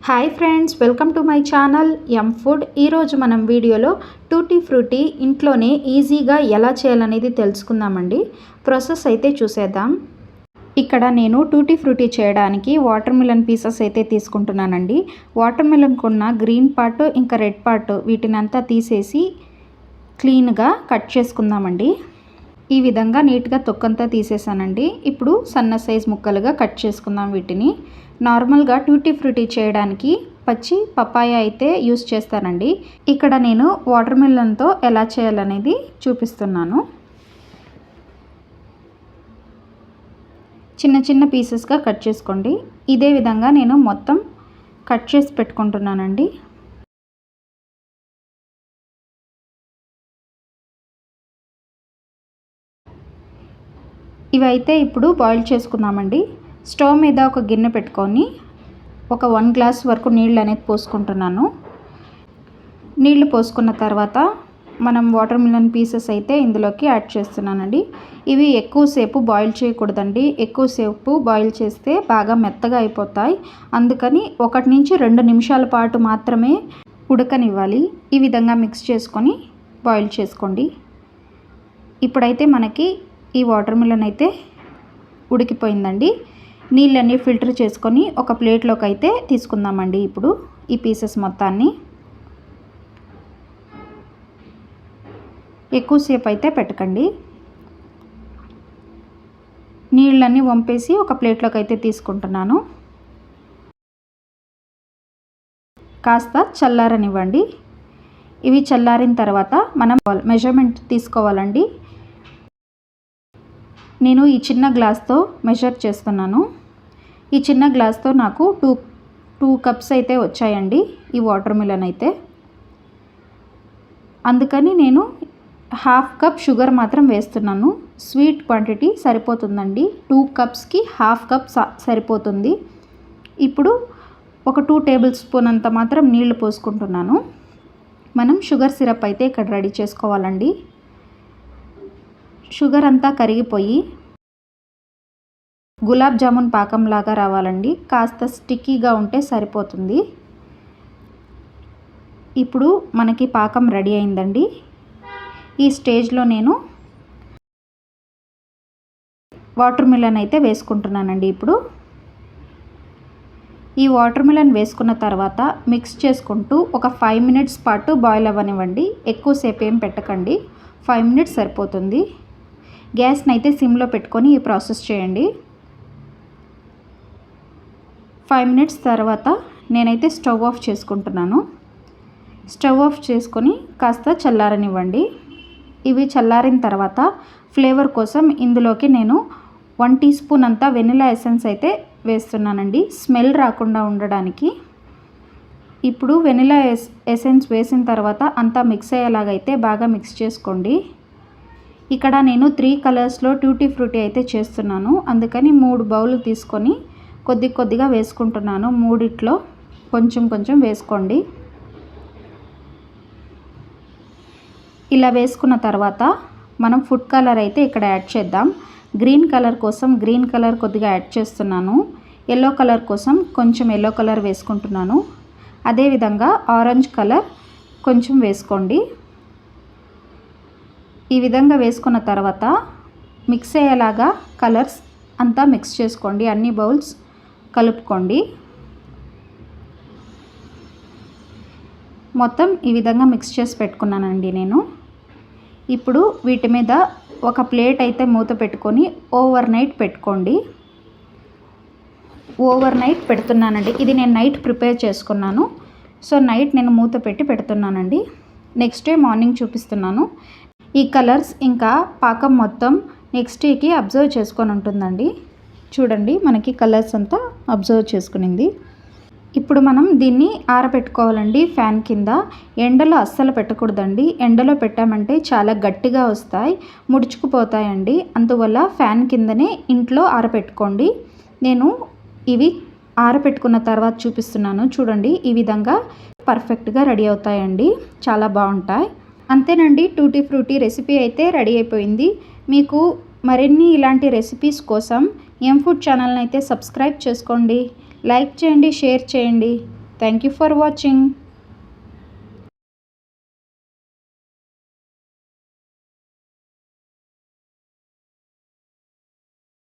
Hi friends, welcome to my channel M food. ఈరోజు మనం వీడియోలో టూటీ ఫ్రూటీ ఇంట్లోనే ఈజీగా ఎలా చేయాలనేది తెలుసుకుందామండి. ప్రాసెస్ అయితే చూసేద్దాం. ఇక్కడ నేను టూటీ ఫ్రూటీ చేయడానికి వాటర్ మిలన్ పీసెస్ అయితే తీసుకుంటున్నానండి. వాటర్ మిలన్కు ఉన్న గ్రీన్ పార్ట్ ఇంకా రెడ్ పార్ట్ వీటినంతా తీసేసి క్లీన్గా కట్ చేసుకుందామండి. ఈ విధంగా నీట్గా తొక్కంతా తీసేసానండి. ఇప్పుడు సన్న సైజ్ ముక్కలుగా కట్ చేసుకుందాం వీటిని. నార్మల్గా టూటీ ఫ్రూటీ చేయడానికి పచ్చి పపాయ అయితే యూస్ చేస్తానండి. ఇక్కడ నేను వాటర్ మిలన్తో ఎలా చేయాలనేది చూపిస్తున్నాను. చిన్న చిన్న పీసెస్గా కట్ చేసుకోండి. ఇదే విధంగా నేను మొత్తం కట్ చేసి పెట్టుకుంటున్నానండి. ఇవైతే ఇప్పుడు బాయిల్ చేసుకుందామండి. స్టవ్ మీద ఒక గిన్నె పెట్టుకొని ఒక 1 గ్లాస్ వరకు నీళ్ళు అనేది పోసుకుంటున్నాను. నీళ్లు పోసుకున్న తర్వాత మనం వాటర్ మిలన్ పీసెస్ అయితే ఇందులోకి యాడ్ చేస్తున్నానండి. ఇవి ఎక్కువసేపు బాయిల్ చేయకూడదండి. ఎక్కువసేపు బాయిల్ చేస్తే బాగా మెత్తగా అయిపోతాయి. అందుకని 1 నుంచి 2 నిమిషాల పాటు మాత్రమే ఉడకనివ్వాలి. ఈ విధంగా మిక్స్ చేసుకొని బాయిల్ చేసుకోండి. ఇప్పుడైతే మనకి ఈ వాటర్ మిలన్ అయితే ఉడికిపోయిందండి. నీళ్ళన్నీ ఫిల్టర్ చేసుకొని ఒక ప్లేట్లోకి అయితే తీసుకుందామండి. ఇప్పుడు ఈ పీసెస్ మొత్తాన్ని ఎక్కువసేపు అయితే పెట్టకండి. నీళ్ళన్నీ వంపేసి ఒక ప్లేట్లోకి అయితే తీసుకుంటున్నాను. కాస్త చల్లారనివ్వండి. ఇవి చల్లారిన తర్వాత మనం మెజర్మెంట్ తీసుకోవాలండి. నేను ఈ చిన్న గ్లాస్తో మెజర్ చేస్తున్నాను. ఈ చిన్న గ్లాస్తో నాకు టూ కప్స్ అయితే వచ్చాయండి ఈ వాటర్ మిలన్ అయితే. అందుకని నేను 1/2 కప్ షుగర్ మాత్రం వేస్తున్నాను. స్వీట్ క్వాంటిటీ సరిపోతుందండి. 2 కప్స్కి 1/2 కప్ సరిపోతుంది. ఇప్పుడు ఒక 2 టేబుల్ స్పూన్ అంత మాత్రం నీళ్లు పోసుకుంటున్నాను. మనం షుగర్ సిరప్ అయితే ఇక్కడ రెడీ చేసుకోవాలండి. షుగర్ అంతా కరిగిపోయి గులాబ్ జామున్ పాకంలాగా రావాలండి. కాస్త స్టిక్కీగా ఉంటే సరిపోతుంది. ఇప్పుడు మనకి పాకం రెడీ అయిందండి. ఈ స్టేజ్లో నేను వాటర్ మిలన్ అయితే వేసుకుంటున్నానండి. ఇప్పుడు ఈ వాటర్ మిలన్ వేసుకున్న తర్వాత మిక్స్ చేసుకుంటూ ఒక 5 మినిట్స్ పాటు బాయిల్ అవ్వనివ్వండి. ఎక్కువసేపు ఏం పెట్టకండి. 5 మినిట్స్ సరిపోతుంది. గ్యాస్ని అయితే సిమ్లో పెట్టుకొని ఈ ప్రాసెస్ చేయండి. 5 మినిట్స్ తర్వాత నేనైతే స్టవ్ ఆఫ్ చేసుకుంటున్నాను. స్టవ్ ఆఫ్ చేసుకొని కాస్త చల్లారనివ్వండి. ఇవి చల్లారిన తర్వాత ఫ్లేవర్ కోసం ఇందులోకి నేను 1 టీ స్పూన్ అంతా వెనిలా ఎసెన్స్ అయితే వేస్తున్నానండి, స్మెల్ రాకుండా ఉండడానికి. ఇప్పుడు వెనిలా ఎసెన్స్ వేసిన తర్వాత అంతా మిక్స్ అయ్యేలాగైతే బాగా మిక్స్ చేసుకోండి. ఇక్కడ నేను 3 కలర్స్లో టూటీ ఫ్రూటీ అయితే చేస్తున్నాను. అందుకని 3 బౌల్ తీసుకొని కొద్దిగా వేసుకుంటున్నాను. 3 కొంచెం వేసుకోండి. ఇలా వేసుకున్న తర్వాత మనం ఫుడ్ కలర్ అయితే ఇక్కడ యాడ్ చేద్దాం. గ్రీన్ కలర్ కోసం గ్రీన్ కలర్ కొద్దిగా యాడ్ చేస్తున్నాను. ఎల్లో కలర్ కోసం కొంచెం ఎల్లో కలర్ వేసుకుంటున్నాను. అదేవిధంగా ఆరెంజ్ కలర్ కొంచెం వేసుకోండి. ఈ విధంగా వేసుకున్న తర్వాత మిక్స్ అయ్యేలాగా కలర్స్ అంతా మిక్స్ చేసుకోండి. అన్ని బౌల్స్ కలుపుకోండి. మొత్తం ఈ విధంగా మిక్స్ చేసి పెట్టుకున్నానండి నేను. ఇప్పుడు వీటి మీద ఒక ప్లేట్ అయితే మూత పెట్టుకొని ఓవర్ నైట్ పెట్టుకోండి. ఓవర్ నైట్ పెడుతున్నానండి. ఇది నేను నైట్ ప్రిపేర్ చేసుకున్నాను. సో నైట్ నేను మూత పెట్టి పెడుతున్నానండి. నెక్స్ట్ డే మార్నింగ్ చూపిస్తున్నాను. ఈ కలర్స్ ఇంకా పాకం మొత్తం నెక్స్ట్ డేకి అబ్జర్వ్ చేసుకొని ఉంటుందండి. చూడండి, మనకి కలర్స్ అంతా అబ్జర్వ్ చేసుకునింది. ఇప్పుడు మనం దీన్ని ఆరబెట్టుకోవాలండి ఫ్యాన్ కింద. ఎండలో అస్సలు పెట్టకూడదండి. ఎండలో పెట్టామంటే చాలా గట్టిగా వస్తాయి, ముడుచుకుపోతాయండి. అందువల్ల ఫ్యాన్ కిందనే ఇంట్లో ఆరబెట్టుకోండి. నేను ఇవి ఆరబెట్టుకున్న తర్వాత చూపిస్తున్నాను. చూడండి, ఈ విధంగా పర్ఫెక్ట్గా రెడీ అవుతాయండి. చాలా బాగుంటాయి. అంతేనండి, టూటీ ఫ్రూటీ రెసిపీ అయితే రెడీ అయిపోయింది. మీకు మరిన్ని ఇలాంటి రెసిపీస్ కోసం ఎం ఫుడ్ ఛానల్ని అయితే సబ్స్క్రైబ్ చేసుకోండి. లైక్ చేయండి, షేర్ చేయండి. Thank you for watching.